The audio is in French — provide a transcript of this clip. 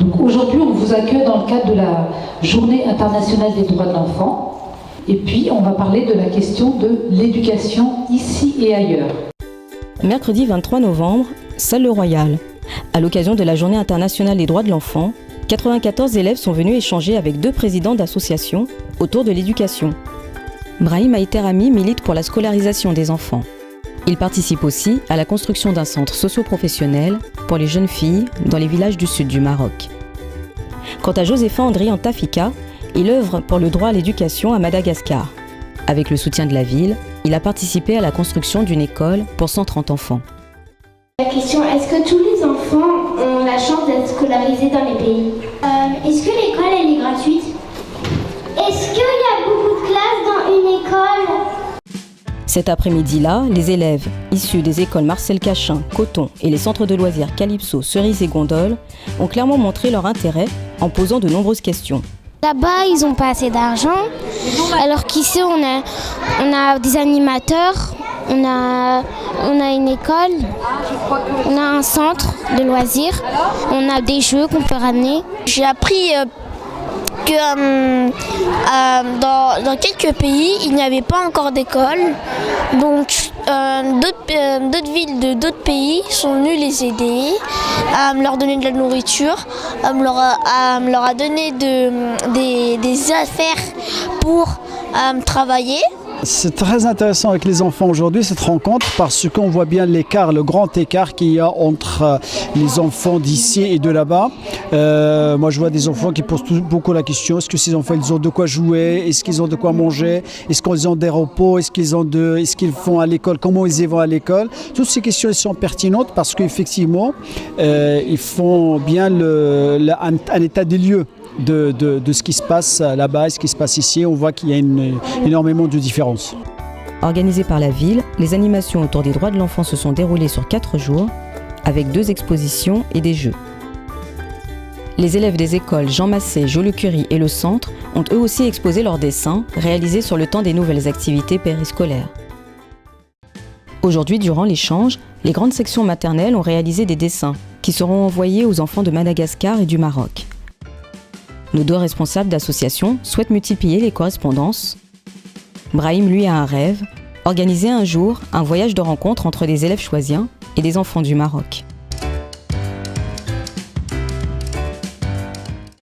Donc aujourd'hui, on vous accueille dans le cadre de la Journée internationale des droits de l'enfant. Et puis, on va parler de la question de l'éducation ici et ailleurs. Mercredi 23 novembre, salle Le Royal. À l'occasion de la Journée internationale des droits de l'enfant, 94 élèves sont venus échanger avec 2 présidents d'associations autour de l'éducation. Brahim Aïterami milite pour la scolarisation des enfants. Il participe aussi à la construction d'un centre socio-professionnel pour les jeunes filles dans les villages du sud du Maroc. Quant à Josépha Andrian Tafika, il œuvre pour le droit à l'éducation à Madagascar. Avec le soutien de la ville, il a participé à la construction d'une école pour 130 enfants. La question, est-ce que tous les enfants ont la chance d'être scolarisés dans les pays? Est-ce que l'école elle est gratuite? Est-ce qu'il y a beaucoup de classes dans une école? Cet après-midi-là, les élèves issus des écoles Marcel Cachin, Coton et les centres de loisirs Calypso, Cerise et Gondole ont clairement montré leur intérêt en posant de nombreuses questions. Là-bas, ils n'ont pas assez d'argent, alors qu'ici, on a des animateurs, on a une école, on a un centre de loisirs, on a des jeux qu'on peut ramener. J'ai appris que dans quelques pays, il n'y avait pas encore d'école. Donc d'autres villes de d'autres pays sont venues les aider, leur donner de la nourriture, leur a donné des affaires pour travailler. C'est très intéressant avec les enfants aujourd'hui, cette rencontre, parce qu'on voit bien l'écart, le grand écart qu'il y a entre les enfants d'ici et de là-bas. Moi, je vois des enfants qui posent beaucoup la question, est-ce que ces enfants, ils ont de quoi jouer? Est-ce qu'ils ont de quoi manger? Est-ce qu'ils ont des repos? Est-ce qu'ils font à l'école? Comment ils y vont à l'école? Toutes ces questions sont pertinentes parce qu'effectivement, ils font bien un état des lieux de ce qui se passe là-bas et ce qui se passe ici. On voit qu'il y a énormément de différences. Organisées par la ville, les animations autour des droits de l'enfant se sont déroulées sur 4 jours, avec 2 expositions et des jeux. Les élèves des écoles Jean Massé, Joliot-Curie et le Centre ont eux aussi exposé leurs dessins, réalisés sur le temps des nouvelles activités périscolaires. Aujourd'hui, durant l'échange, les grandes sections maternelles ont réalisé des dessins qui seront envoyés aux enfants de Madagascar et du Maroc. Nos 2 responsables d'association souhaitent multiplier les correspondances. Brahim, lui, a un rêve, organiser un jour un voyage de rencontre entre des élèves choisiens et des enfants du Maroc.